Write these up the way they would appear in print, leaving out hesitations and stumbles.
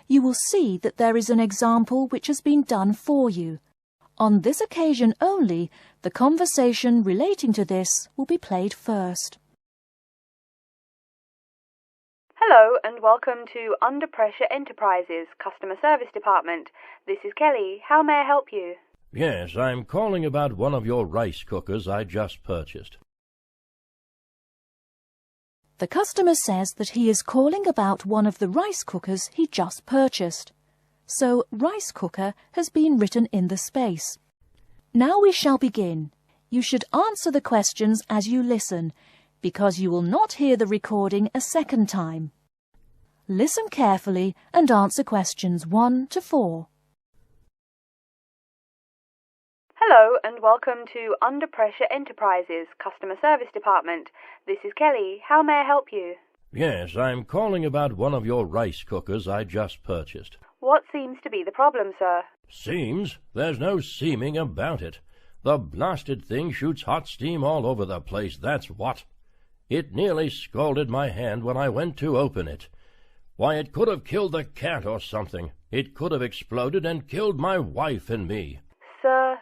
you will see that there is an example which has been done for you. On this occasion only, the conversation relating to this will be played first. Hello and welcome to Under Pressure Enterprises Customer Service Department. This is Kelly. How may I help you? Yes, I'm calling about one of your rice cookers I just purchased. The customer says that he is calling about one of the rice cookers he just purchased. So, rice cooker has been written in the space. Now we shall begin. You should answer the questions as you listen, because you will not hear the recording a second time. Listen carefully and answer questions 1 to 4. Hello and welcome to Under Pressure Enterprises Customer Service Department. This is Kelly. How may I help you? Yes, I'm calling about one of your rice cookers I just purchased. What seems to be the problem, sir? Seems? There's no seeming about it. The blasted thing shoots hot steam all over the place, that's what. It nearly scalded my hand when I went to open it. Why, it could have killed the cat or something. It could have exploded and killed my wife and me. Sir,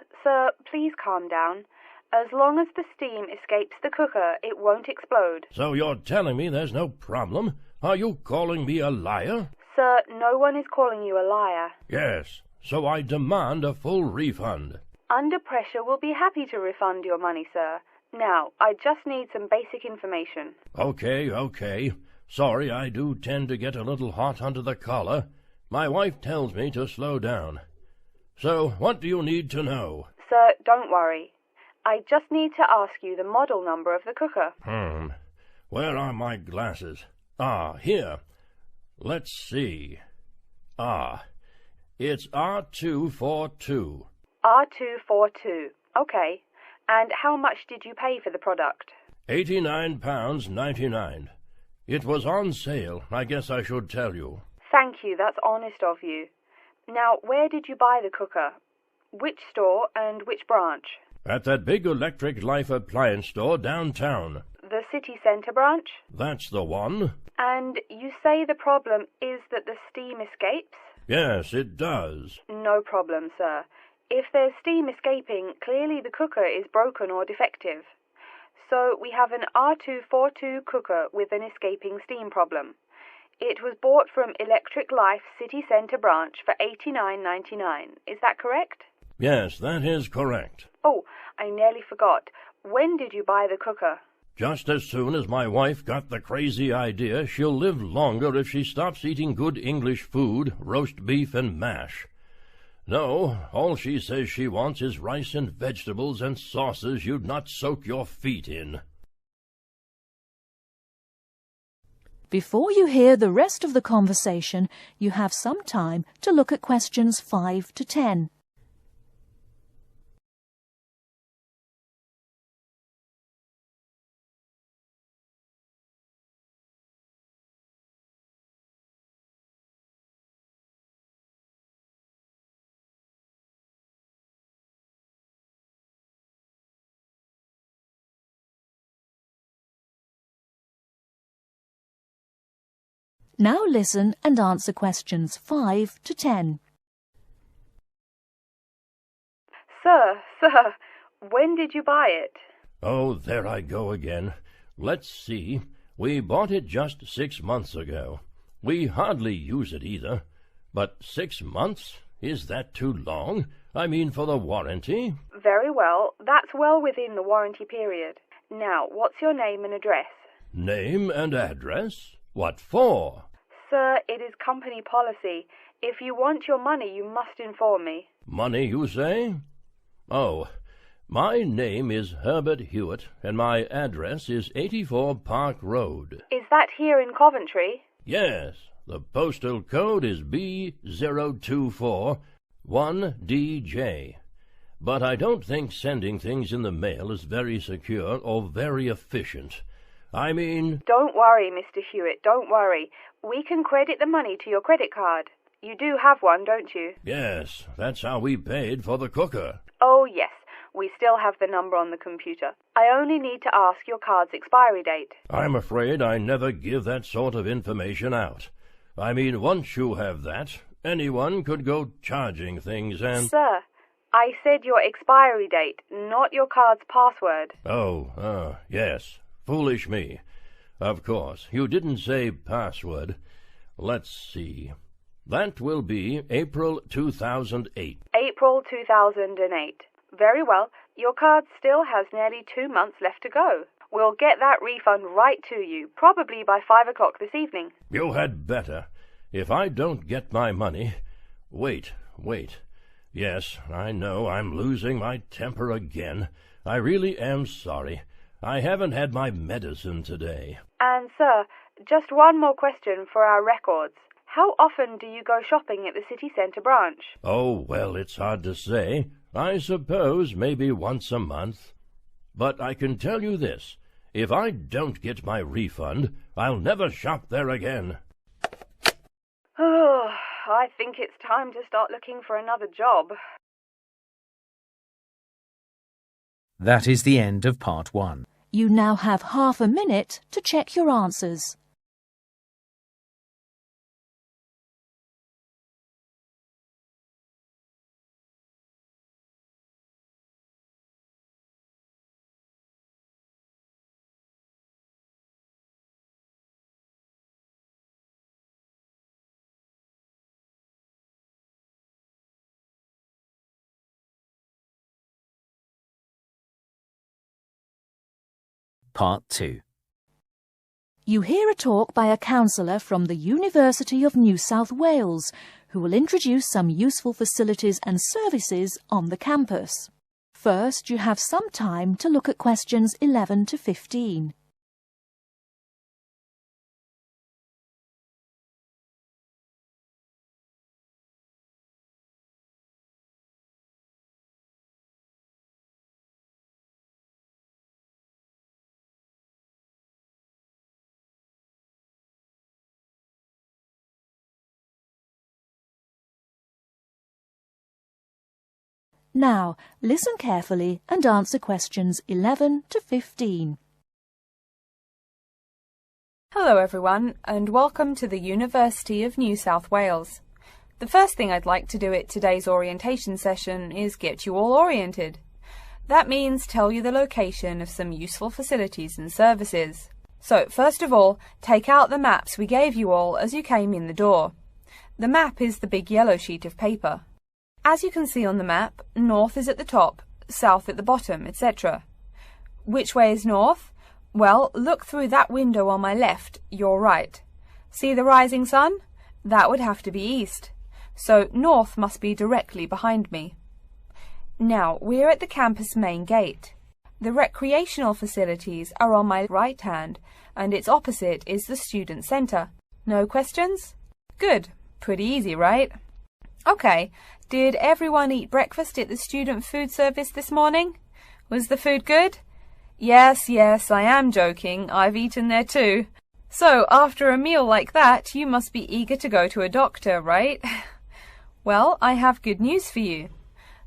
please calm down. As long as the steam escapes the cooker, it won't explode. So you're telling me there's no problem? Are you calling me a liar? Sir, no one is calling you a liar. Yes, so I demand a full refund. Under Pressure will be happy to refund your money, sir. Now, I just need some basic information. Okay. Sorry, I do tend to get a little hot under the collar. My wife tells me to slow down. So, what do you need to know? Sir, don't worry. I just need to ask you the model number of the cooker. Where are my glasses? Here. Let's see. It's R242. R242. Okay. And how much did you pay for the product? £89.99. It was on sale, I guess I should tell you. Thank you, that's honest of you. Now, where did you buy the cooker? Which store and which branch? At that big Electric Life appliance store downtown. The city centre branch? That's the one. And you say the problem is that the steam escapes? Yes, it does. No problem, sir. If there's steam escaping, clearly the cooker is broken or defective. So we have an R242 cooker with an escaping steam problem. It was bought from Electric Life City Centre branch for $89.99. Is that correct? Yes, that is correct. Oh, I nearly forgot. When did you buy the cooker? Just as soon as my wife got the crazy idea she'll live longer if she stops eating good English food, roast beef and mash. No, all she says she wants is rice and vegetables and sauces you'd not soak your feet in. Before you hear the rest of the conversation, you have some time to look at questions 5 to 10. Now listen and answer questions 5 to 10. Sir, when did you buy it? Oh, there I go again. Let's see. We bought it just 6 months ago. We hardly use it either. But 6 months? Is that too long? I mean, for the warranty? Very well. That's well within the warranty period. Now, what's your name and address? Name and address? What for? Sir, it is company policy. If you want your money, you must inform me. Money, you say? Oh, my name is Herbert Hewitt, and my address is 84 Park Road. Is that here in Coventry? Yes, the postal code is B0241DJ. But I don't think sending things in the mail is very secure or very efficient. I mean... Don't worry, Mr. Hewitt, don't worry. We can credit the money to your credit card. You do have one, don't you? Yes, that's how we paid for the cooker. Oh, yes. We still have the number on the computer. I only need to ask your card's expiry date. I'm afraid I never give that sort of information out. I mean, once you have that, anyone could go charging things and— Sir, I said your expiry date, not your card's password. Oh, yes. Foolish me. Of course, you didn't say password. Let's see. That will be April 2008. April 2008. Very well. Your card still has nearly 2 months left to go. We'll get that refund right to you, probably by 5 o'clock this evening. You had better. If I don't get my money— Wait. Yes, I know I'm losing my temper again. I really am sorry. I haven't had my medicine today. And, sir, just one more question for our records. How often do you go shopping at the city centre branch? Oh, well, it's hard to say. I suppose maybe once a month. But I can tell you this. If I don't get my refund, I'll never shop there again. Oh, I think it's time to start looking for another job. That is the end of part 1. You now have half a minute to check your answers. Part 2. You hear a talk by a counsellor from the University of New South Wales, who will introduce some useful facilities and services on the campus. First, you have some time to look at questions 11 to 15. Now, listen carefully and answer questions 11 to 15. Hello everyone, and welcome to the University of New South Wales. The first thing I'd like to do at today's orientation session is get you all oriented. That means tell you the location of some useful facilities and services. So, first of all, take out the maps we gave you all as you came in the door. The map is the big yellow sheet of paper. As you can see on the map, north is at the top, south at the bottom, etc. Which way is north? Well, look through that window on my left, your right. See the rising sun? That would have to be east. So north must be directly behind me. Now, we're at the campus main gate. The recreational facilities are on my right hand, and its opposite is the student centre. No questions? Good. Pretty easy, right? Okay, did everyone eat breakfast at the student food service this morning? Was the food good? Yes, I am joking. I've eaten there too. So, after a meal like that, you must be eager to go to a doctor, right? Well, I have good news for you.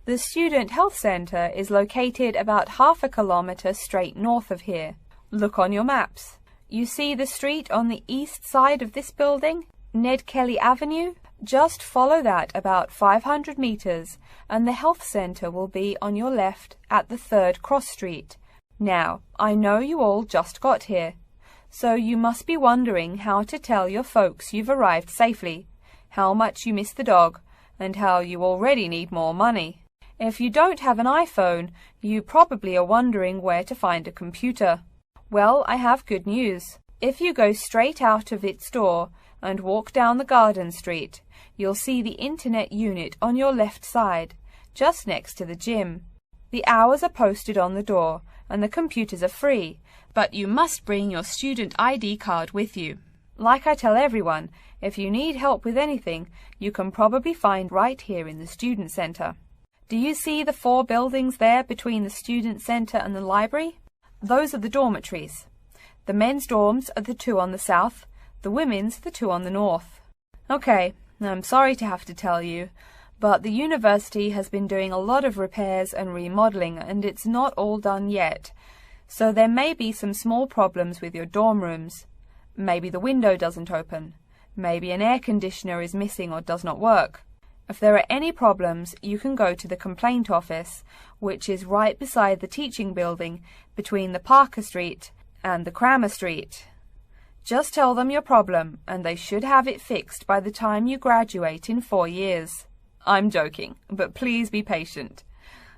The Student Health Centre is located about half a kilometre straight north of here. Look on your maps. You see the street on the east side of this building? Ned Kelly Avenue? Just follow that about 500 metres and the health centre will be on your left at the 3rd cross street. Now, I know you all just got here, so you must be wondering how to tell your folks you've arrived safely, how much you miss the dog, and how you already need more money. If you don't have an iPhone, you probably are wondering where to find a computer. Well, I have good news. If you go straight out of its door and walk down the garden street, you'll see the internet unit on your left side, just next to the gym. The hours are posted on the door and the computers are free, but you must bring your student ID card with you. Like I tell everyone, if you need help with anything, you can probably find right here in the student centre. Do you see the 4 buildings there between the student centre and the library? Those are the dormitories. The men's dorms are the 2 on the south, the women's the 2 on the north. Okay, I'm sorry to have to tell you, but the university has been doing a lot of repairs and remodelling and it's not all done yet. So there may be some small problems with your dorm rooms. Maybe the window doesn't open. Maybe an air conditioner is missing or does not work. If there are any problems, you can go to the complaint office, which is right beside the teaching building between the Parker Street and the Crammer Street. Just tell them your problem and they should have it fixed by the time you graduate in 4 years. I'm joking, but please be patient.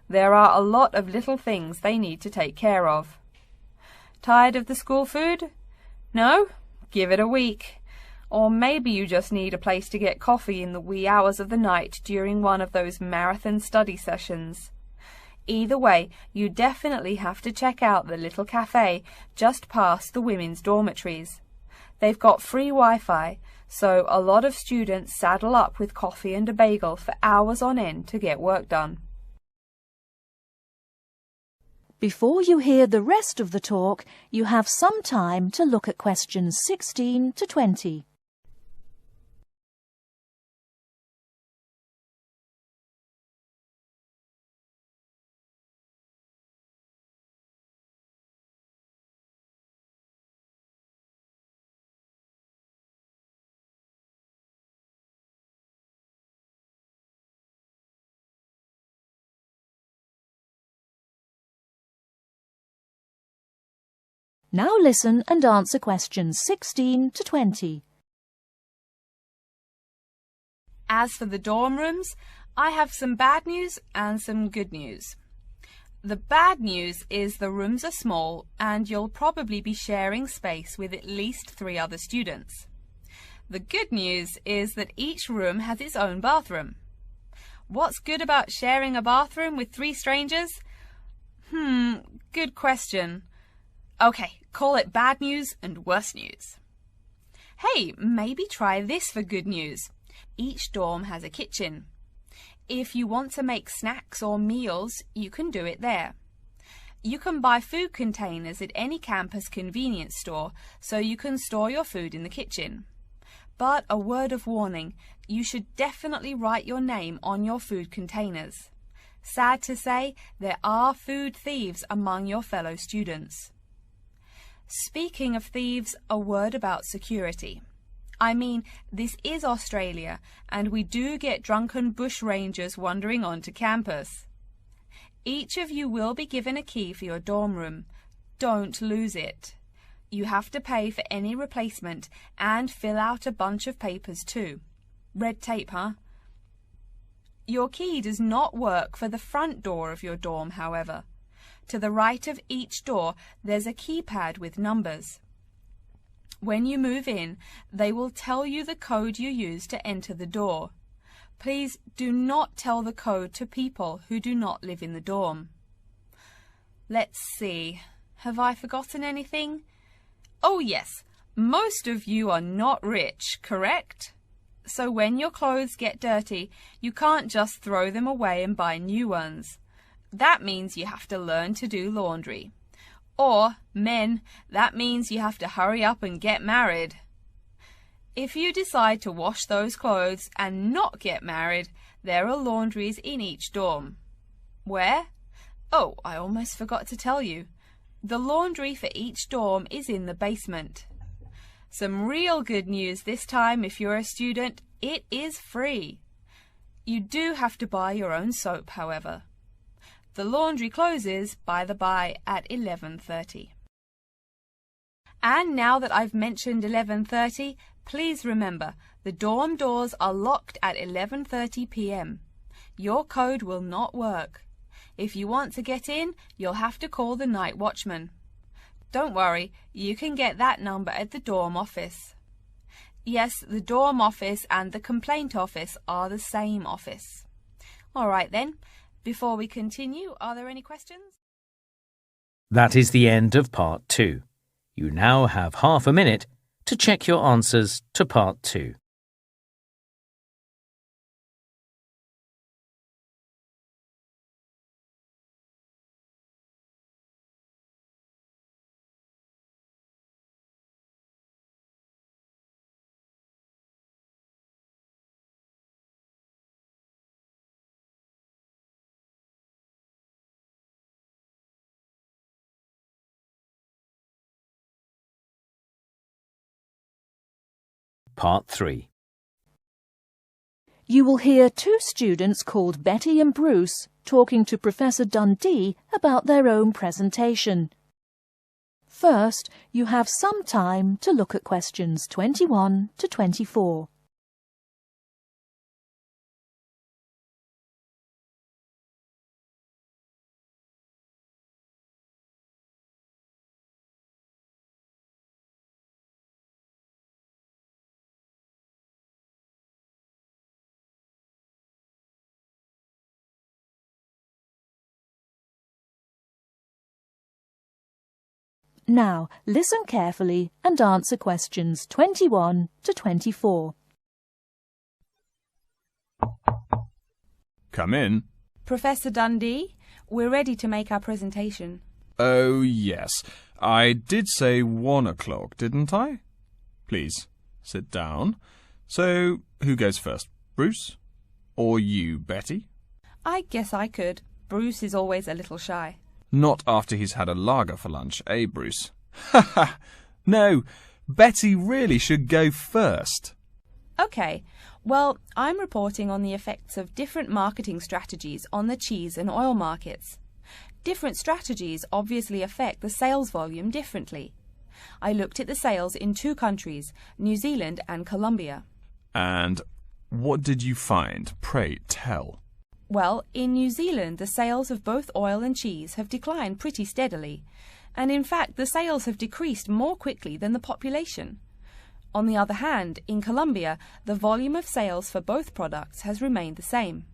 There are a lot of little things they need to take care of. Tired of the school food? No? Give it a week. Or maybe you just need a place to get coffee in the wee hours of the night during one of those marathon study sessions. Either way, you definitely have to check out the little cafe just past the women's dormitories. They've got free Wi-Fi, so a lot of students saddle up with coffee and a bagel for hours on end to get work done. Before you hear the rest of the talk, you have some time to look at questions 16 to 20. Now listen and answer questions 16 to 20. As for the dorm rooms, I have some bad news and some good news. The bad news is the rooms are small and you'll probably be sharing space with at least 3 other students. The good news is that each room has its own bathroom. What's good about sharing a bathroom with 3 strangers? Good question. Okay, call it bad news and worse news. Hey, maybe try this for good news. Each dorm has a kitchen. If you want to make snacks or meals, you can do it there. You can buy food containers at any campus convenience store, so you can store your food in the kitchen. But a word of warning, you should definitely write your name on your food containers. Sad to say, there are food thieves among your fellow students. Speaking of thieves, a word about security. I mean, this is Australia, and we do get drunken bush rangers wandering onto campus. Each of you will be given a key for your dorm room. Don't lose it. You have to pay for any replacement and fill out a bunch of papers too. Red tape, huh? Your key does not work for the front door of your dorm, however. To the right of each door, there's a keypad with numbers. When you move in, they will tell you the code you use to enter the door. Please do not tell the code to people who do not live in the dorm. Let's see. Have I forgotten anything? Oh yes, most of you are not rich, correct? So when your clothes get dirty, you can't just throw them away and buy new ones. That means you have to learn to do laundry. Or, men, that means you have to hurry up and get married. If you decide to wash those clothes and not get married, there are laundries in each dorm. Where? Oh, I almost forgot to tell you. The laundry for each dorm is in the basement. Some real good news this time if you're a student, it is free. You do have to buy your own soap, however. The laundry closes, by the by, at 11:30. And now that I've mentioned 11:30, please remember, the dorm doors are locked at 11:30 p.m. Your code will not work. If you want to get in, you'll have to call the night watchman. Don't worry, you can get that number at the dorm office. Yes, the dorm office and the complaint office are the same office. All right then. Before we continue, are there any questions? That is the end of Part 2. You now have half a minute to check your answers to Part 2. Part 3. You will hear two students called Betty and Bruce talking to Professor Dundee about their own presentation. First, you have some time to look at questions 21 to 24. Now, listen carefully and answer questions 21 to 24. Come in. Professor Dundee, we're ready to make our presentation. Oh, yes. I did say 1 o'clock, didn't I? Please, sit down. So, who goes first? Bruce? Or you, Betty? I guess I could. Bruce is always a little shy. Not after he's had a lager for lunch, eh, Bruce? Ha ha! No, Betty really should go first. OK, well, I'm reporting on the effects of different marketing strategies on the cheese and oil markets. Different strategies obviously affect the sales volume differently. I looked at the sales in 2 countries, New Zealand and Colombia. And what did you find? Pray tell. Well, in New Zealand, the sales of both oil and cheese have declined pretty steadily, and in fact the sales have decreased more quickly than the population. On the other hand, in Colombia, the volume of sales for both products has remained the same.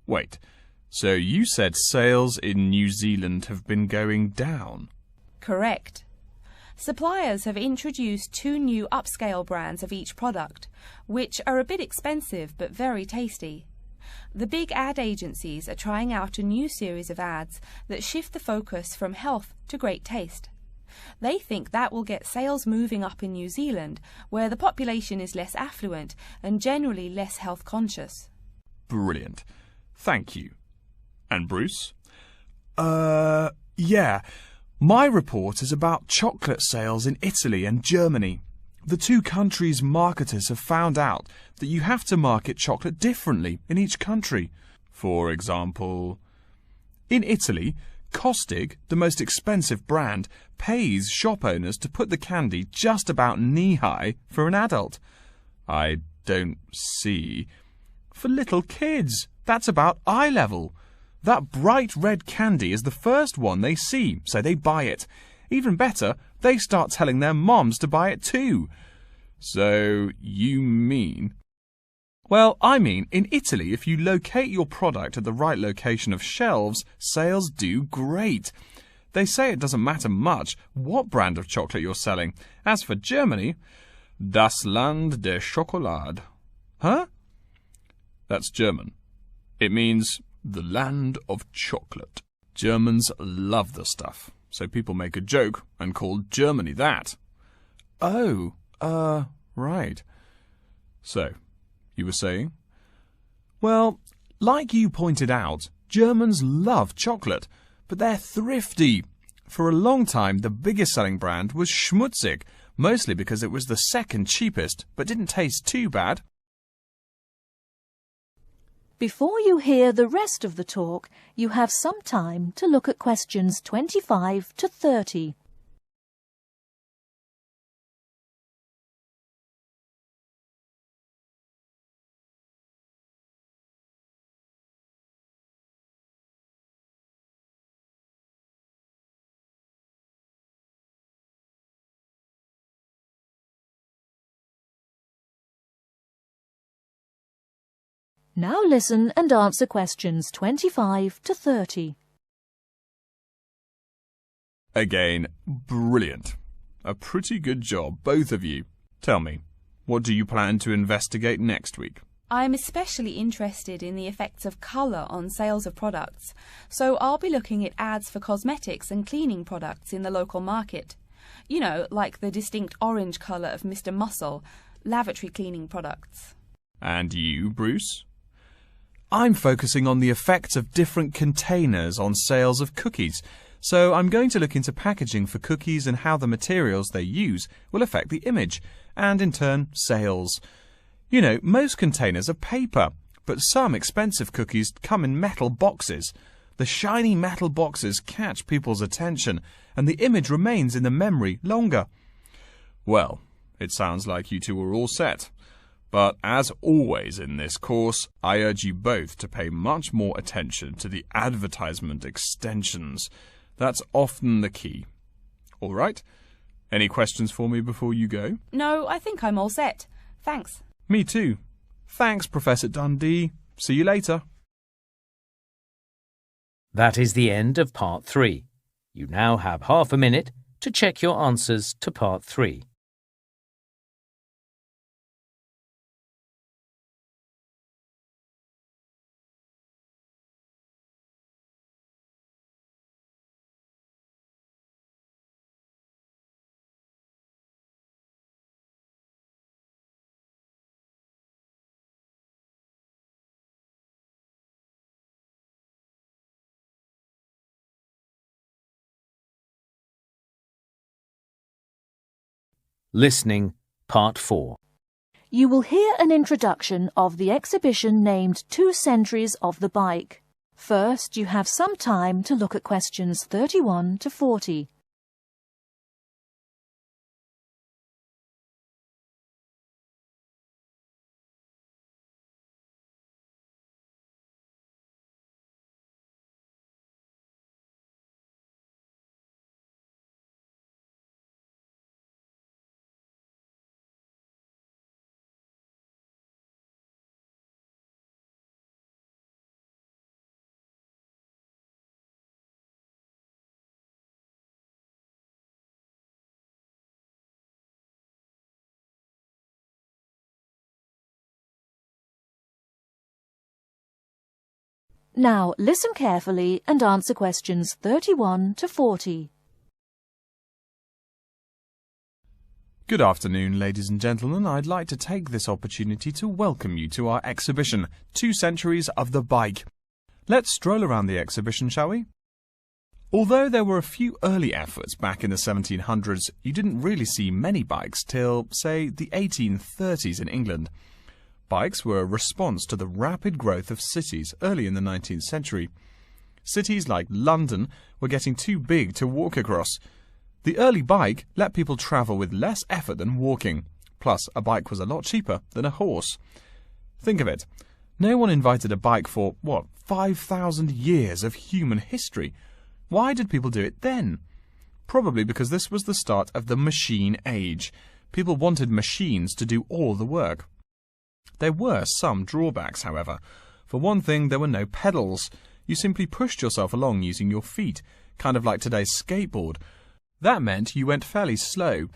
Wait, so you said sales in New Zealand have been going down? Correct. Suppliers have introduced 2 new upscale brands of each product, which are a bit expensive but very tasty. The big ad agencies are trying out a new series of ads that shift the focus from health to great taste. They think that will get sales moving up in New Zealand, where the population is less affluent and generally less health conscious. Brilliant. Thank you. And Bruce? Yeah. My report is about chocolate sales in Italy and Germany. The 2 countries' marketers have found out that you have to market chocolate differently in each country. For example, in Italy, Kostig, the most expensive brand, pays shop owners to put the candy just about knee-high for an adult. I don't see. For little kids, that's about eye level. That bright red candy is the first one they see, so they buy it. Even better, they start telling their moms to buy it too. So, you mean... Well, I mean, in Italy, if you locate your product at the right location of shelves, sales do great. They say it doesn't matter much what brand of chocolate you're selling. As for Germany, das Land der Schokolade. Huh? That's German. It means the land of chocolate. Germans love the stuff, so people make a joke and call Germany that. Oh, right. So, you were saying? Well, like you pointed out, Germans love chocolate, but they're thrifty. For a long time, the biggest selling brand was Schmutzig, mostly because it was the second cheapest, but didn't taste too bad. Before you hear the rest of the talk, you have some time to look at questions 25 to 30. Now listen and answer questions 25 to 30. Again, brilliant. A pretty good job, both of you. Tell me, what do you plan to investigate next week? I'm especially interested in the effects of colour on sales of products, so I'll be looking at ads for cosmetics and cleaning products in the local market. You know, like the distinct orange colour of Mr. Muscle, lavatory cleaning products. And you, Bruce? I'm focusing on the effects of different containers on sales of cookies. So I'm going to look into packaging for cookies and how the materials they use will affect the image, and in turn, sales. You know, most containers are paper, but some expensive cookies come in metal boxes. The shiny metal boxes catch people's attention, and the image remains in the memory longer. Well, it sounds like you two are all set. But as always in this course, I urge you both to pay much more attention to the advertisement extensions. That's often the key. All right? Any questions for me before you go? No, I think I'm all set. Thanks. Me too. Thanks, Professor Dundee. See you later. That is the end of Part 3. You now have half a minute to check your answers to Part 3. Listening, Part 4. You will hear an introduction of the exhibition named 2 Centuries of the Bike. First, you have some time to look at questions 31 to 40. Now listen carefully and answer questions 31 to 40. Good afternoon, ladies and gentlemen. I'd like to take this opportunity to welcome you to our exhibition, 2 Centuries of the Bike. Let's stroll around the exhibition, shall we? Although there were a few early efforts back in the 1700s, you didn't really see many bikes till, say, the 1830s in England. Bikes were a response to the rapid growth of cities early in the 19th century. Cities like London were getting too big to walk across. The early bike let people travel with less effort than walking. Plus, a bike was a lot cheaper than a horse. Think of it. No one invented a bike for, 5,000 years of human history. Why did people do it then? Probably because this was the start of the machine age. People wanted machines to do all the work. There were some drawbacks, however. For one thing, there were no pedals. You simply pushed yourself along using your feet, kind of like today's skateboard. That meant you went fairly slow,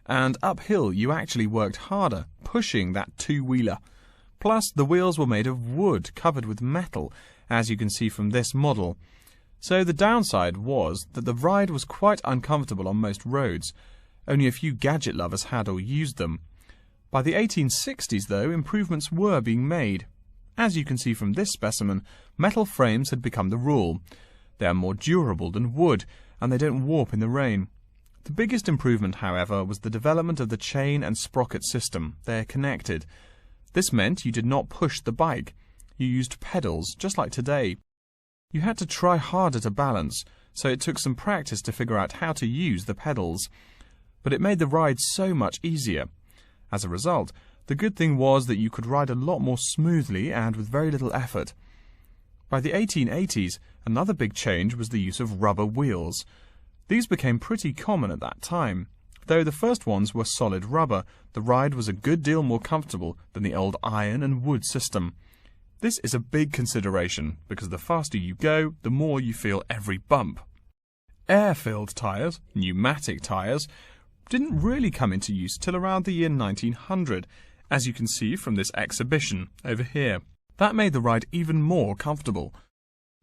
and uphill you actually worked harder, pushing that two-wheeler. Plus, the wheels were made of wood covered with metal, as you can see from this model. So the downside was that the ride was quite uncomfortable on most roads. Only a few gadget lovers had or used them. By the 1860s, though, improvements were being made. As you can see from this specimen, metal frames had become the rule. They are more durable than wood, and they don't warp in the rain. The biggest improvement, however, was the development of the chain and sprocket system. They are connected. This meant you did not push the bike. You used pedals, just like today. You had to try harder to balance, so it took some practice to figure out how to use the pedals. But it made the ride so much easier. As a result, the good thing was that you could ride a lot more smoothly and with very little effort. By the 1880s, another big change was the use of rubber wheels. These became pretty common at that time. Though the first ones were solid rubber, the ride was a good deal more comfortable than the old iron and wood system. This is a big consideration, because the faster you go, the more you feel every bump. Air-filled tyres, pneumatic tyres, didn't really come into use till around the year 1900, as you can see from this exhibition over here. That made the ride even more comfortable.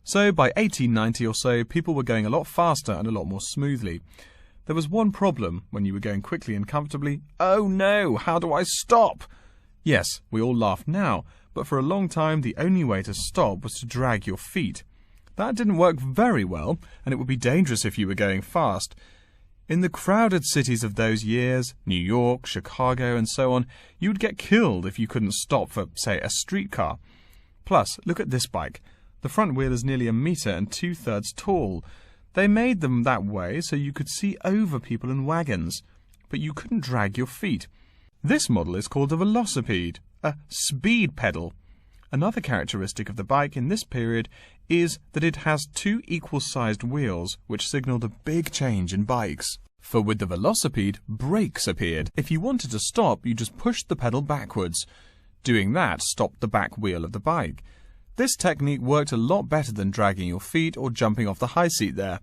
So by 1890 or so, people were going a lot faster and a lot more smoothly. There was one problem when you were going quickly and comfortably. Oh no, how do I stop? Yes, we all laugh now, but for a long time the only way to stop was to drag your feet. That didn't work very well, and it would be dangerous if you were going fast. In the crowded cities of those years, New York, Chicago, and so on, you would get killed if you couldn't stop for, say, a streetcar. Plus, look at this bike. The front wheel is nearly 1 metre and 2/3 tall. They made them that way so you could see over people and wagons, but you couldn't drag your feet. This model is called a velocipede, a speed pedal. Another characteristic of the bike in this period is that it has 2 equal-sized wheels, which signalled a big change in bikes. For with the velocipede, brakes appeared. If you wanted to stop, you just pushed the pedal backwards. Doing that stopped the back wheel of the bike. This technique worked a lot better than dragging your feet or jumping off the high seat there.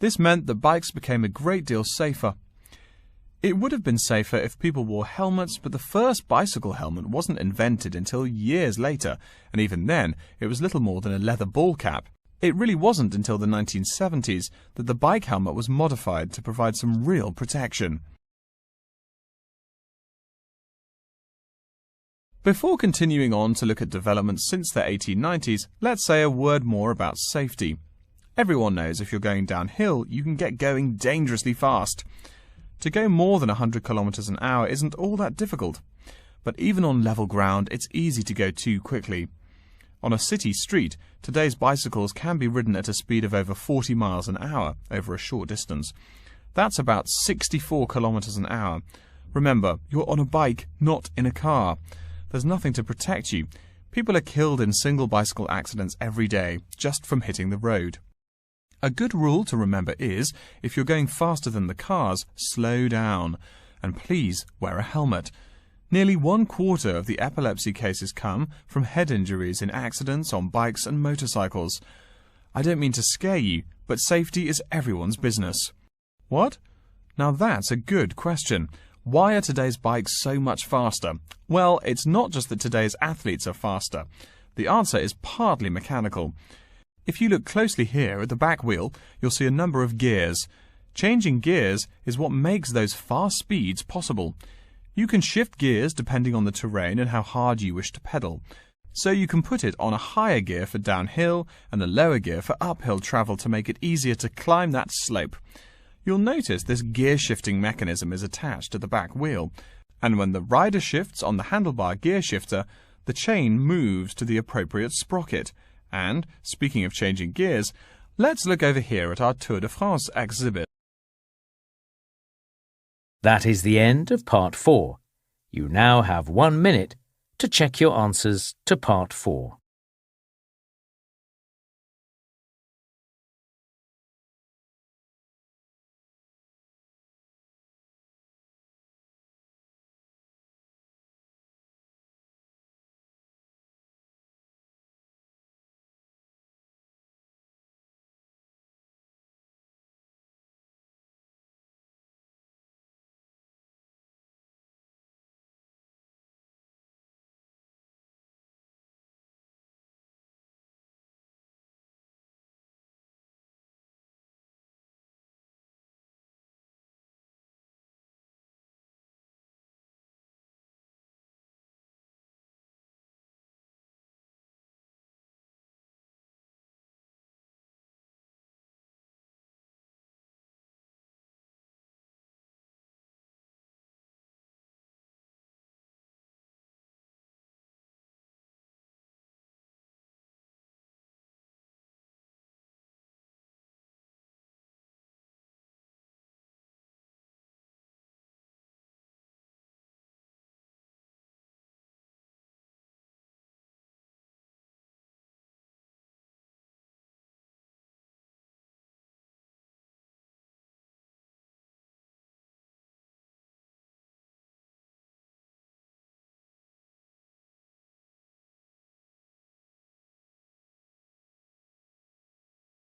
This meant that bikes became a great deal safer. It would have been safer if people wore helmets, but the first bicycle helmet wasn't invented until years later, and even then it was little more than a leather ball cap. It really wasn't until the 1970s that the bike helmet was modified to provide some real protection. Before continuing on to look at developments since the 1890s, let's say a word more about safety. Everyone knows if you're going downhill, you can get going dangerously fast. To go more than 100 kilometers an hour isn't all that difficult. But even on level ground, it's easy to go too quickly. On a city street, today's bicycles can be ridden at a speed of over 40 miles an hour over a short distance. That's about 64 kilometers an hour. Remember, you're on a bike, not in a car. There's nothing to protect you. People are killed in single bicycle accidents every day, just from hitting the road. A good rule to remember is, if you're going faster than the cars, slow down. And please wear a helmet. Nearly 1/4 of the epilepsy cases come from head injuries in accidents on bikes and motorcycles. I don't mean to scare you, but safety is everyone's business. What? Now that's a good question. Why are today's bikes so much faster? Well, it's not just that today's athletes are faster. The answer is partly mechanical. If you look closely here at the back wheel, you'll see a number of gears. Changing gears is what makes those fast speeds possible. You can shift gears depending on the terrain and how hard you wish to pedal. So you can put it on a higher gear for downhill and a lower gear for uphill travel to make it easier to climb that slope. You'll notice this gear shifting mechanism is attached to the back wheel, and when the rider shifts on the handlebar gear shifter, the chain moves to the appropriate sprocket. And, speaking of changing gears, let's look over here at our Tour de France exhibit. That is the end of Part 4. You now have 1 minute to check your answers to Part 4.